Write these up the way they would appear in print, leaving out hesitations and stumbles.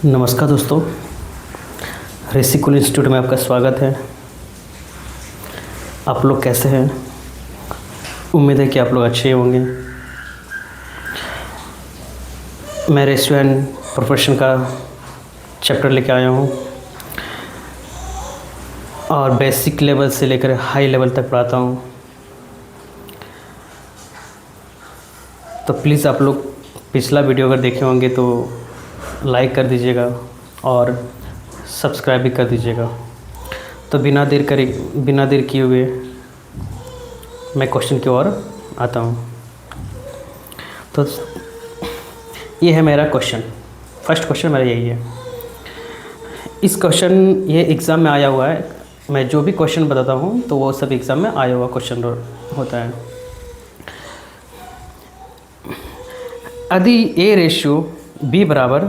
नमस्कार दोस्तों, रेसिकुल इंस्टीट्यूट में आपका स्वागत है। आप लोग कैसे हैं? उम्मीद है कि आप लोग अच्छे होंगे। मैं रेस्टोरेंट प्रोफेशन का चैप्टर लेके आया हूँ और बेसिक लेवल से लेकर हाई लेवल तक पढ़ाता हूँ। तो प्लीज़ आप लोग पिछला वीडियो अगर देखे होंगे तो लाइक कर दीजिएगा और सब्सक्राइब भी कर दीजिएगा। तो बिना देर किए हुए मैं क्वेश्चन की ओर आता हूँ। तो ये है मेरा क्वेश्चन। फर्स्ट क्वेश्चन मेरा यही है। इस क्वेश्चन ये एग्ज़ाम में आया हुआ है। मैं जो भी क्वेश्चन बताता हूँ तो वो सब एग्ज़ाम में आया हुआ क्वेश्चन होता है। यदि ए रेशियो बी बराबर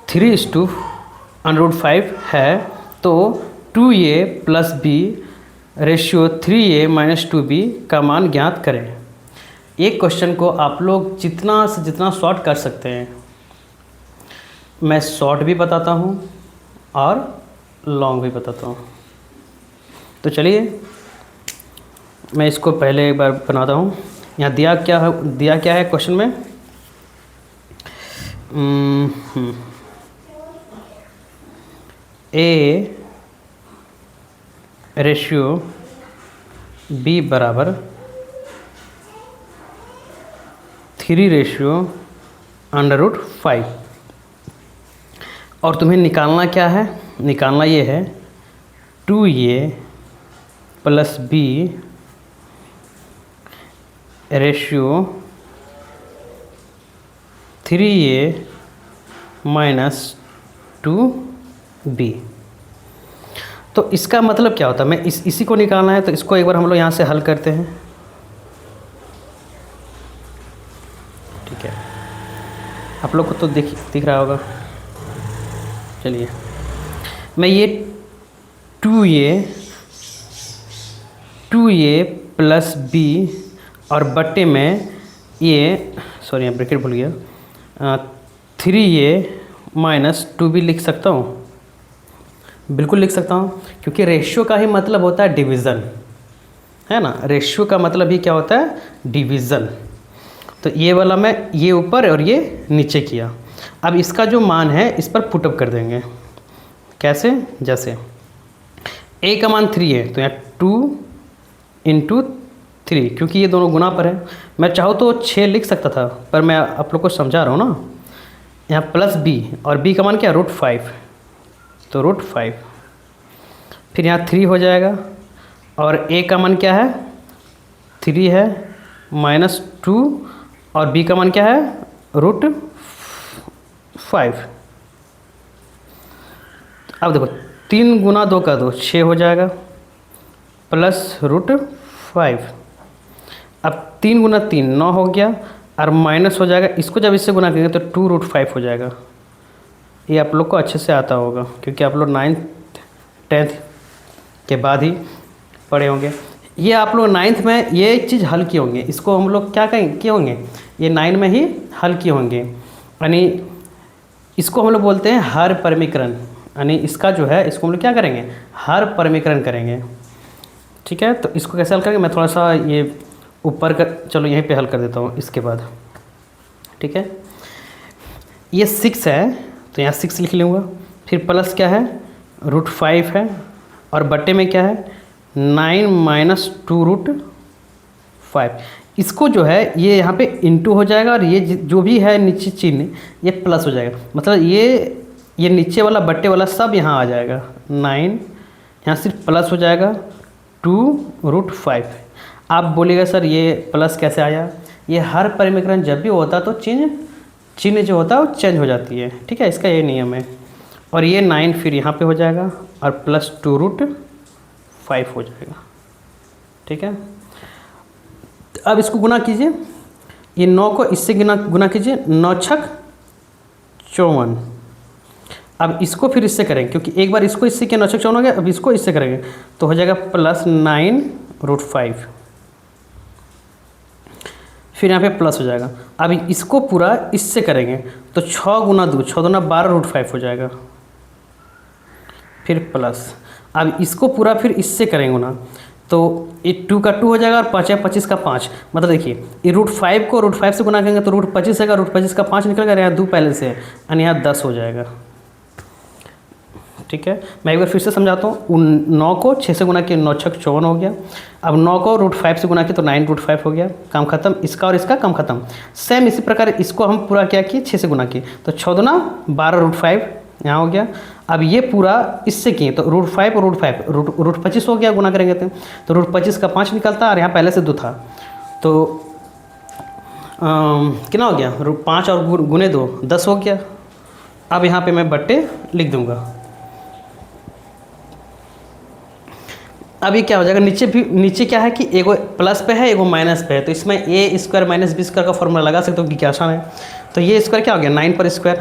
3:5 है तो 2a plus B ratio 3a - 2b का मान ज्ञात करें। एक क्वेश्चन को आप लोग जितना से जितना शॉर्ट कर सकते हैं। मैं शॉर्ट भी बताता हूँ और लॉन्ग भी बताता हूँ। तो चलिए मैं इसको पहले एक बार बनाता हूँ। यहाँ दिया क्या है क्वेश्चन में? ए रेशियो बी बराबर 3/5 और तुम्हें निकालना क्या है? निकालना ये है 2a plus B ratio 3a - 2b। तो इसका मतलब क्या होता है? मैं इसी को निकालना है तो इसको एक बार हम लोग यहाँ से हल करते हैं। ठीक है, आप लोग को तो दिख रहा होगा। चलिए मैं ये 2a प्लस बी और बट्टे में ये सॉरी यहाँ ब्रैकेट भूल गया 3a - 2b लिख सकता हूँ। बिल्कुल लिख सकता हूँ, क्योंकि रेशियो का ही मतलब होता है डिवीज़न, है ना। रेशियो का मतलब ही क्या होता है? डिवीज़न। तो ये वाला मैं ये ऊपर और ये नीचे किया। अब इसका जो मान है इस पर पुटअप कर देंगे। कैसे? जैसे a का मान 3 है तो यहाँ 2 × 3, क्योंकि ये दोनों गुना पर है। मैं चाहूँ तो 6 लिख सकता था, पर मैं आप लोग को समझा रहा हूँ ना। यहाँ प्लस b और b का मान क्या है? √5, तो √5। फिर यहाँ 3 हो जाएगा और a का मान क्या है? 3 है -2 और b का मान क्या है? √5। अब देखो 3 × 2 का 2 6 हो जाएगा प्लस √5। अब 3 × 3 9 हो गया और माइनस हो जाएगा। इसको जब इससे गुना करेंगे तो 2√5 हो जाएगा। ये आप लोग को अच्छे से आता होगा, क्योंकि आप लोग 9th 10th के बाद ही पढ़े होंगे। ये आप लोग 9th में ये चीज़ हल किए होंगे। इसको हम लोग क्या किए होंगे? ये 9 में ही हल किए होंगे। यानी इसको हम लोग बोलते हैं हर परमीकरण। यानी इसका जो है इसको हम लोग क्या करेंगे? हर परमीकरण करेंगे। ठीक है, तो इसको कैसे हल करेंगे? मैं थोड़ा सा ये ऊपर का चलो यहीं पे हल कर देता हूँ इसके बाद। ठीक है, ये 6 है तो यहाँ 6 लिख लूँगा। फिर प्लस क्या है? √5 है और बट्टे में क्या है? 9 - 2√5। इसको जो है ये यहाँ पे इंटू हो जाएगा और ये जो भी है नीचे चिन्ह ये प्लस हो जाएगा। मतलब ये नीचे वाला बट्टे वाला सब यहाँ आ जाएगा। 9 यहाँ सिर्फ प्लस हो जाएगा 2√5। आप बोलिएगा सर ये प्लस कैसे आया? ये हर परिमीकरण जब भी होता तो चिन्ह जो होता है वो चेंज हो जाती है। ठीक है, इसका ये नियम है। और ये 9 फिर यहाँ पे हो जाएगा और प्लस 2√5 हो जाएगा। ठीक है, अब इसको गुना कीजिए। ये 9 को इससे गुना कीजिए। 9 × 6 = 54। अब इसको फिर इससे करेंगे, क्योंकि एक बार इसको इससे किया 9 × 6 = 54 हो गया। अब इसको इससे करेंगे तो हो जाएगा +9√5। फिर यहाँ पे प्लस हो जाएगा। अब इसको पूरा इससे करेंगे तो 6 गुना 2, 6 दूना 12√5 हो जाएगा, फिर प्लस। अब इसको पूरा फिर इससे करेंगे ना, तो ये 2 का 2 हो जाएगा और 5 है 25 का 5। मतलब देखिए ये √5 को √5 से गुना करेंगे तो √25 है, √25 का 5 निकल गया, यहाँ 2 पहले से है और यहाँ 10 हो जाएगा। ठीक है, मैं एक बार फिर से समझाता हूँ। 9 को 6 से गुना किया, 9 6 54 हो गया। अब 9 को √5 से गुना किया तो 9√5 हो गया, काम खत्म। इसका और इसका काम खत्म। सेम इसी प्रकार इसको हम पूरा क्या किए, 6 से गुना किए तो 6 दूना 12√5 यहाँ हो गया। अब ये पूरा इससे किए तो √5 और √25 हो गया, गुना करेंगे तो √25 का 5 निकलता और यहाँ पहले से 2 था तो कितना हो गया, 5 और गुने 2 10 हो गया। अब यहाँ पे मैं बट्टे लिख दूँगा। अब ये क्या हो जाएगा, नीचे क्या है कि एगो प्लस पे है एगो माइनस पे है, तो इसमें a square minus B square का फॉर्मूला लगा सकते हो कि क्या आसान है। तो ये स्क्वायर क्या हो गया 9 पर स्क्वायर,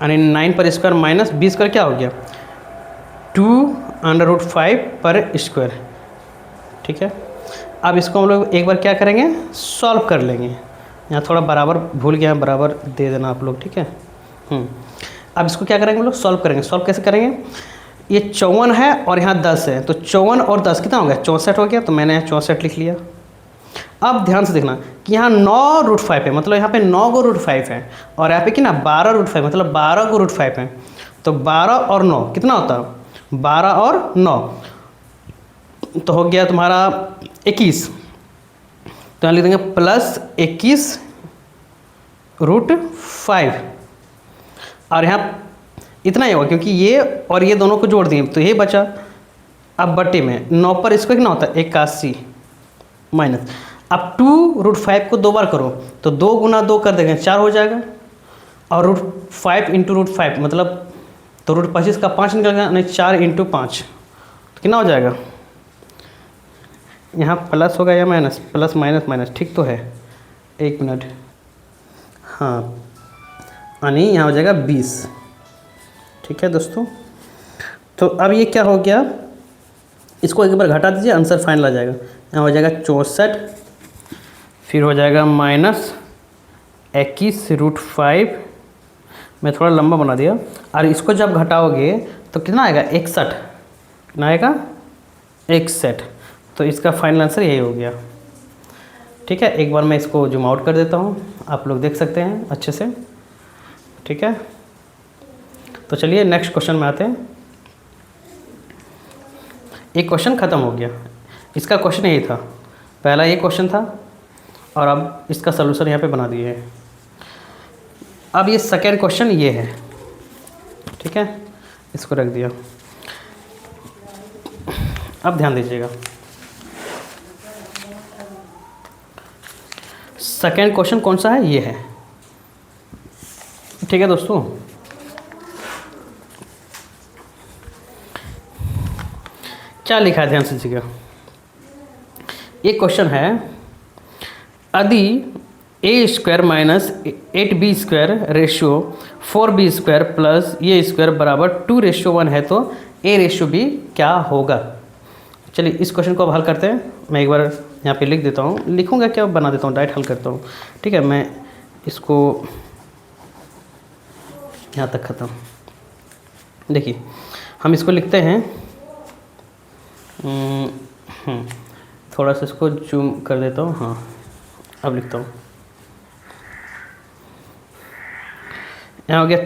यानी 9 पर स्क्वायर माइनस बी स्क्वायर क्या हो गया 2√5 पर स्क्वायर। ठीक है, अब इसको हम लोग एक बार क्या करेंगे, सॉल्व कर लेंगे। यहाँ थोड़ा बराबर भूल गया, बराबर दे देना आप लोग। ठीक है, अब इसको क्या करेंगे हम लोग, सॉल्व करेंगे। सॉल्व कैसे करेंगे, ये 54 है और यहाँ 10 है, तो 54 और 10 कितना हो गया 64 हो गया, तो मैंने यहाँ 64 लिख लिया। अब ध्यान से देखना कि यहाँ 9√5 है, मतलब यहाँ पे 9 को √5 है और यहाँ पे कि ना 12√5 मतलब 12 को √5 है, तो 12 और 9 कितना होता है 12 और 9 तो हो गया तुम्हारा 21। तो यहाँ लिख देंगे प्लस 21√5 और यहाँ इतना ही होगा क्योंकि ये और ये दोनों को जोड़ दिए तो ये बचा। अब बटे में 9 पर इसको कितना होता है 81 माइनस, अब 2√5 को 2 बार करो तो 2 गुना 2 कर देंगे 4 हो जाएगा, और √5 इंटू √5 मतलब तो √25 का 5 निकलेगा, नहीं 4 इंटू 5 तो कितना हो जाएगा, यहाँ प्लस होगा या माइनस, प्लस माइनस माइनस ठीक तो है, 1 मिनट, हाँ यानी यहाँ हो जाएगा 20। ठीक है दोस्तों, तो अब ये क्या हो गया, इसको एक बार घटा दीजिए, आंसर फाइनल आ जाएगा। यहाँ हो जाएगा 64, फिर हो जाएगा माइनस 21√5, मैं थोड़ा लंबा बना दिया, और इसको जब घटाओगे तो कितना आएगा 61, कितना आएगा 61, तो इसका फाइनल आंसर यही हो गया। ठीक है, एक बार मैं इसको जूम आउट कर देता हूँ, आप लोग देख सकते हैं अच्छे से। ठीक है, तो चलिए नेक्स्ट क्वेश्चन में आते हैं। एक क्वेश्चन ख़त्म हो गया, इसका क्वेश्चन यही था, पहला ये क्वेश्चन था और अब इसका सलूशन यहाँ पे बना दिए हैं। अब ये सेकेंड क्वेश्चन ये है। ठीक है, इसको रख दिया। अब ध्यान दीजिएगा, सेकेंड क्वेश्चन कौन सा है, ये है। ठीक है दोस्तों, क्या लिखा है ध्यान से दीजिएगा। ये क्वेश्चन है, यदि a square minus 8b square ratio 4b square plus ये स्क्वायर बराबर 2:1 है तो a/b क्या होगा। चलिए इस क्वेश्चन को अब हल करते हैं। मैं एक बार यहाँ पे लिख देता हूँ, लिखूँगा क्या बना देता हूँ, डायरेक्ट हल करता हूँ। ठीक है, मैं इसको यहाँ तक ख़त्म। देखिए हम इसको लिखते हैं, थोड़ा सा इसको जूम कर देता हूँ। हाँ, अब लिखता हूँ, यहाँ हो गया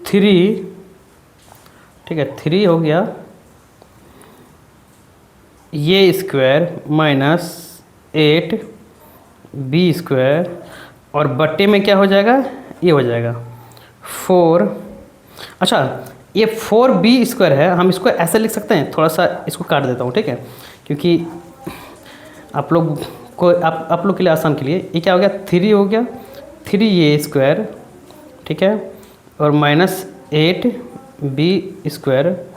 3। ठीक है, 3 हो गया ये स्क्वायर माइनस 8b स्क्वायर और बट्टे में क्या हो जाएगा, ये हो जाएगा 4। अच्छा, ये 4b स्क्वायर है, हम इसको ऐसे लिख सकते हैं, थोड़ा सा इसको काट देता हूँ। ठीक है, क्योंकि आप लोग के लिए आसान के लिए ये क्या हो गया 3 हो गया, 3 ये स्क्वायर। ठीक है, और माइनस 8b स्क्वायर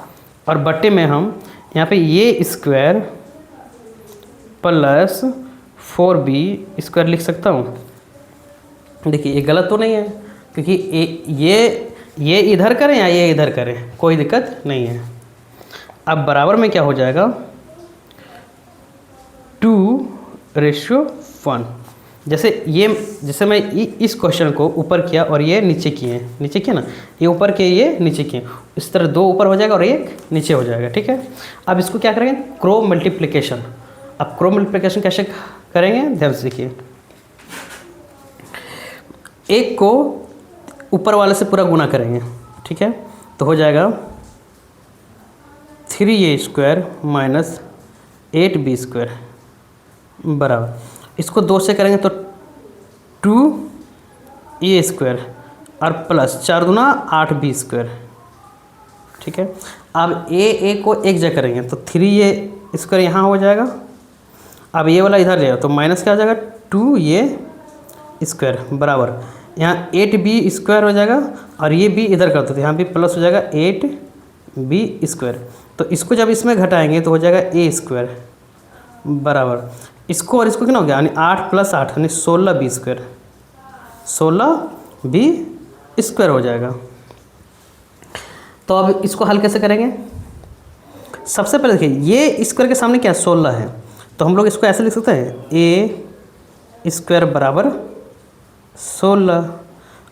और बट्टे में हम यहाँ पे ये स्क्वायर प्लस 4b स्क्वायर लिख सकता हूँ। देखिए ये गलत तो नहीं है, क्योंकि ये इधर करें या ये इधर करें कोई दिक्कत नहीं है। अब बराबर में क्या हो जाएगा 2:1। जैसे मैं इस क्वेश्चन को ऊपर किया और ये नीचे किए ना, ये ऊपर किए ये नीचे किए, इस तरह दो ऊपर हो जाएगा और एक नीचे हो जाएगा। ठीक है, अब इसको क्या करेंगे क्रो मल्टीप्लिकेशन। अब क्रो मल्टीप्लिकेशन कैसे करेंगे ध्यान से देखिए। एक को ऊपर वाले से पूरा गुना करेंगे। ठीक है, तो हो जाएगा 3a² माइनस 8b² बराबर, इसको 2 से करेंगे तो 2a² और प्लस 4 दूना 8b²। ठीक है, अब ए को एक जगह करेंगे तो 3a² यहाँ हो जाएगा। अब ये वाला इधर जाएगा तो माइनस क्या हो जाएगा 2a² बराबर, यहाँ 8b² हो जाएगा और ये b इधर कर दो तो यहाँ भी प्लस हो जाएगा 8b²। तो इसको जब इसमें घटाएंगे तो हो जाएगा a² बराबर, इसको और इसको कितना हो गया यानी 8 + 8 यानी 16b², 16b² हो जाएगा। तो अब इसको हल कैसे करेंगे। सबसे पहले देखिए ये स्क्वायर के सामने क्या 16 है, तो हम लोग इसको ऐसे लिख सकते हैं a² बराबर 16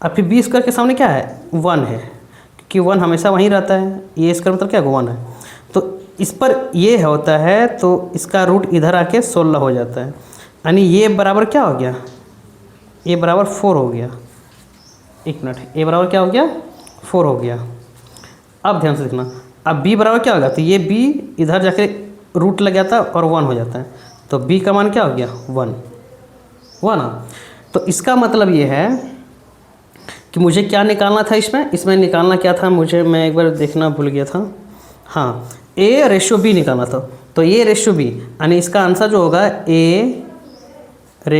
और फिर b² के सामने क्या है 1 है, क्योंकि 1 हमेशा वहीं रहता है। a² मतलब क्या 1 है, तो इस पर ये होता है तो इसका रूट इधर आके 16 हो जाता है, यानी ये बराबर क्या हो गया a बराबर 4 हो गया। एक मिनट, a बराबर क्या हो गया 4 हो गया। अब ध्यान से देखना, अब b बराबर क्या होगा, तो ये b इधर जाके रूट लग जाता है और 1 हो जाता है, तो b का मान क्या हो गया 1। तो इसका मतलब ये है कि मुझे क्या निकालना था इसमें निकालना क्या था मुझे, मैं एक बार देखना भूल गया था। हाँ, a/b निकालना था, तो a/b यानी इसका आंसर जो होगा a/b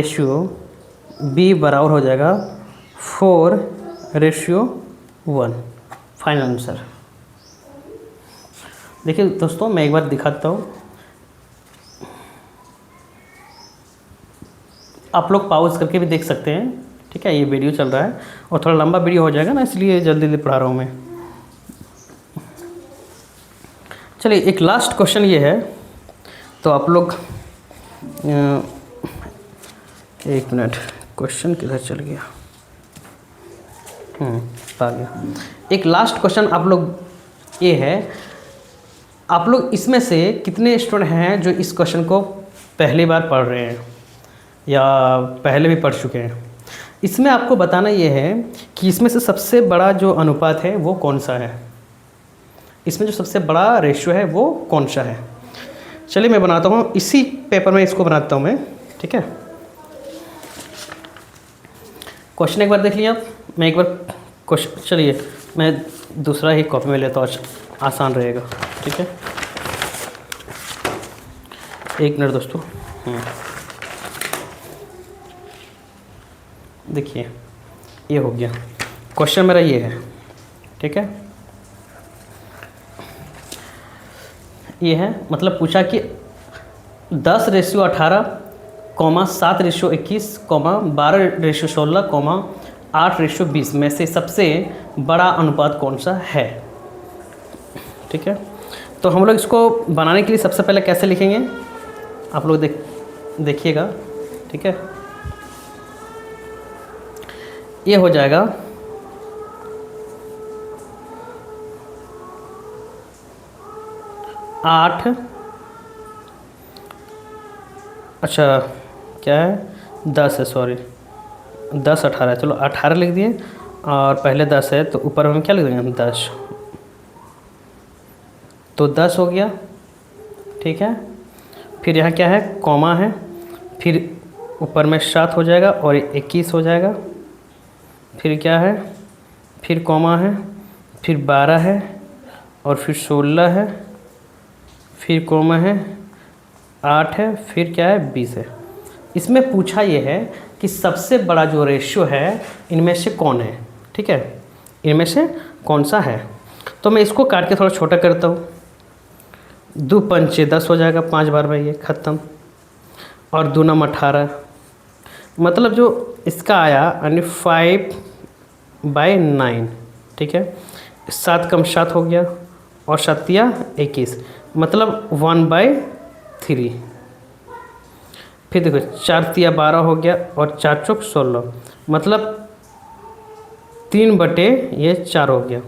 बराबर हो जाएगा 4/1 फाइनल आंसर। देखिए दोस्तों मैं एक बार दिखाता हूँ, आप लोग पॉज करके भी देख सकते हैं। ठीक है, ये वीडियो चल रहा है और थोड़ा लंबा वीडियो हो जाएगा ना, इसलिए जल्दी जल्दी पढ़ा रहा हूँ मैं। चलिए एक लास्ट क्वेश्चन ये है, तो आप लोग एक मिनट, क्वेश्चन किधर चल गया, आ गया। एक लास्ट क्वेश्चन आप लोग ये है, आप लोग इसमें से कितने स्टूडेंट हैं जो इस क्वेश्चन को पहली बार पढ़ रहे हैं या पहले भी पढ़ चुके हैं। इसमें आपको बताना ये है कि इसमें से सबसे बड़ा जो अनुपात है वो कौन सा है, इसमें जो सबसे बड़ा रेशियो है वो कौन सा है। चलिए मैं बनाता हूँ, इसी पेपर में इसको बनाता हूँ मैं। ठीक है, क्वेश्चन एक बार देख लिया, मैं एक बार क्वेश्चन, चलिए मैं दूसरा ही कॉपी में लेता हूँ, आसान रहेगा। ठीक है, एक मिनट दोस्तों। देखिए ये हो गया, क्वेश्चन मेरा ये है। ठीक है, ये है मतलब पूछा कि 10/18, 7/21, 12/16, 8/20 में से सबसे बड़ा अनुपात कौन सा है। ठीक है, तो हम लोग इसको बनाने के लिए सबसे पहले कैसे लिखेंगे आप लोग देखिएगा। ठीक है, ये हो जाएगा 8, अच्छा क्या है 10 है, सॉरी 10 18, चलो 18 लिख दिए और पहले 10 है तो ऊपर में क्या लिख देंगे हम 10, तो 10 हो गया। ठीक है, फिर यहाँ क्या है कॉमा है, फिर ऊपर में 7 हो जाएगा और 21 हो जाएगा, फिर क्या है फिर कॉमा है, फिर 12 है और फिर 16 है, फिर कॉमा है 8 है, फिर क्या है 20 है। इसमें पूछा ये है कि सबसे बड़ा जो रेशियो है इनमें से कौन है। ठीक है, इनमें से कौन सा है, तो मैं इसको काट के थोड़ा छोटा करता हूँ। 2 पंचे 10 हो जाएगा, 5 बार में ये ख़त्म, और 2 9 18, मतलब जो इसका आया यानी 5 9, ठीक है। 7 कम 7 हो गया और 7 तिया 21, मतलब 1/3। फिर देखो 4 तिया 12 हो गया और 4 चौक 16, मतलब 3/4 हो गया।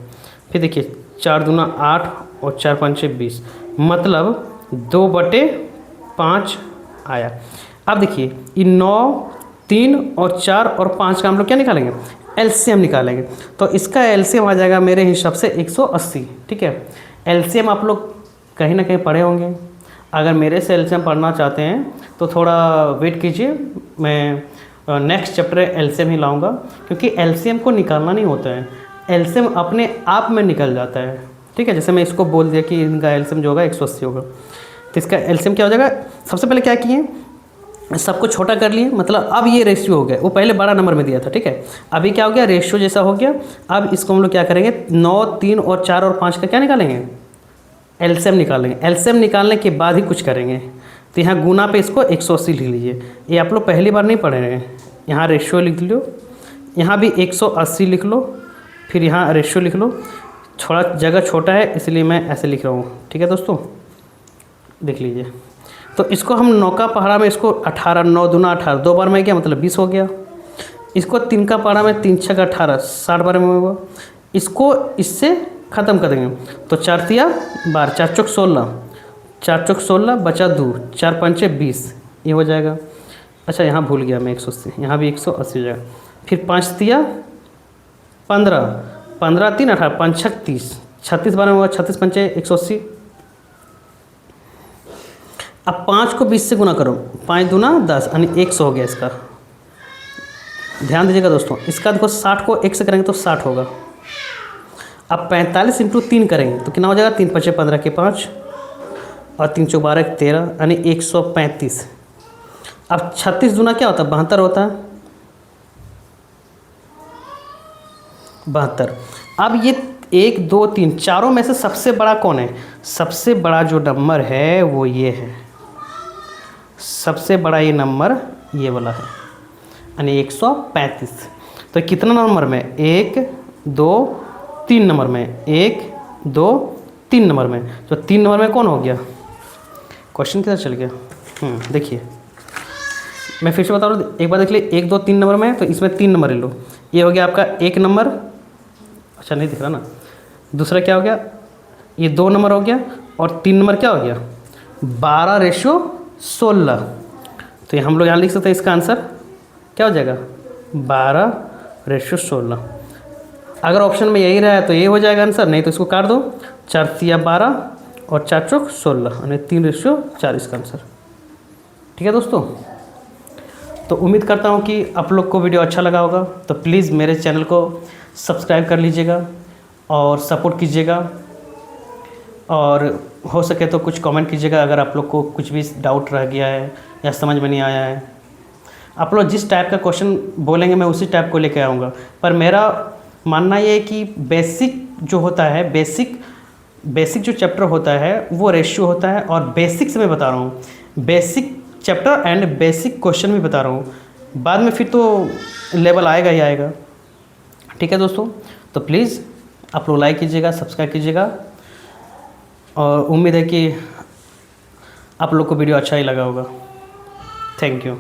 फिर देखिए 4 दूना 8 और 4 पंचे 20, मतलब 2/5 आया। अब देखिए ये 9, 3 और 4 और 5 का हम लोग क्या निकालेंगे, एलसीएम निकालेंगे। तो इसका एलसीएम आ जाएगा मेरे हिसाब से 180, ठीक है। एलसीएम आप लोग कहीं ना कहीं पढ़े होंगे। अगर मेरे से एलसीएम पढ़ना चाहते हैं तो थोड़ा वेट कीजिए, मैं नेक्स्ट चैप्टर एलसीएम ही लाऊंगा, क्योंकि एलसीएम को निकालना नहीं होता है, एलसीएम अपने आप में निकल जाता है, ठीक है। जैसे मैं इसको बोल दिया कि इनका एलसीएम जो होगा 180 होगा, तो इसका एलसीएम क्या हो जाएगा। सबसे पहले क्या किए, सबको छोटा कर लिए, मतलब अब ये रेशियो हो गया, वो पहले बड़ा नंबर में दिया था, ठीक है। अभी क्या हो गया, रेशियो जैसा हो गया। अब इसको हम लोग क्या करेंगे, 9, 3 और 4 और 5 का क्या निकालेंगे, एलसीएम निकालेंगे। एलसीएम निकालने के बाद ही कुछ करेंगे। तो यहाँ गुना पे इसको 180 लिख लीजिए। ये आप लोग पहली बार नहीं पढ़े हैं, यहाँ रेशियो लिख लो, यहाँ भी 180 लिख लो, फिर यहाँ रेशियो लिख लो। थोड़ा जगह छोटा है इसलिए मैं ऐसे लिख रहा हूँ, ठीक है दोस्तों, देख लीजिए। तो इसको हम 9 का पहाड़ा में इसको 18, 9 दूना 18, 2 बार में गया मतलब 20 हो गया। इसको 3 का पहाड़ा में 3 6 18, 60 बार में होगा। इसको इससे ख़त्म कर देंगे, तो 4 तिया 12, 4 चौक 16, 4 चौक 16 बचा 2, 4 पंचे 20, ये हो जाएगा। अच्छा यहाँ भूल गया मैं 180, यहाँ भी 180 हो जाएगा। फिर 5 तिया 15, 15 3 18, 5 36, 36 बार में होगा, 36 पंचे 180। अब 5 को 20 से गुना करो, 5 दूना 10 यानी 100 हो गया इसका। ध्यान दीजिएगा दोस्तों, इसका देखो 60 को 1 से करेंगे तो 60 होगा। अब 45 इंटू 3 करेंगे तो कितना हो जाएगा, 3 5 15 के 5 और 3 चौक 12 के 13 यानी 135। अब 36 दूना क्या होता है, 72 होता है, 72। अब ये 1 2 3 चारों में से सबसे बड़ा कौन है, सबसे बड़ा जो नंबर है वो ये है, सबसे बड़ा ये नंबर ये वाला है, यानी 135। तो कितना नंबर में, 1 2 3 नंबर में, 1 2 3 नंबर में। तो 3 नंबर में कौन हो गया, क्वेश्चन किधर चल गया। देखिए मैं फिर से बता रहा हूँ, एक बार देख लीजिए, 1 2 3 नंबर में, तो इसमें 3 नंबर ले लो। ये हो गया आपका 1 नंबर, अच्छा नहीं दिख रहा ना। दूसरा क्या हो गया, ये 2 नंबर हो गया, और 3 नंबर क्या हो गया, 12/16। तो ये हम लोग यहाँ लिख सकते हैं, इसका आंसर क्या हो जाएगा, 12/16। अगर ऑप्शन में यही रहा है तो ये हो जाएगा आंसर, नहीं तो इसको काट दो, 4 तिया 12 और 4 चौक 16 यानी 3/4 इसका आंसर, ठीक है दोस्तों। तो उम्मीद करता हूँ कि आप लोग को वीडियो अच्छा लगा होगा। तो प्लीज़ मेरे चैनल को सब्सक्राइब कर लीजिएगा और सपोर्ट कीजिएगा, और हो सके तो कुछ कमेंट कीजिएगा अगर आप लोग को कुछ भी डाउट रह गया है या समझ में नहीं आया है। आप लोग जिस टाइप का क्वेश्चन बोलेंगे मैं उसी टाइप को लेकर आऊँगा, पर मेरा मानना ये है कि बेसिक जो होता है, बेसिक जो चैप्टर होता है वो रेशियो होता है, और बेसिक से मैं बता रहा हूँ, basic chapter and basic question भी बता रहा हूँ। बाद में फिर तो लेवल आएगा ही आएगा, ठीक है दोस्तों। तो प्लीज़ आप लोग लाइक कीजिएगा, सब्सक्राइब कीजिएगा, और उम्मीद है कि आप लोग को वीडियो अच्छा ही लगा होगा। Thank you.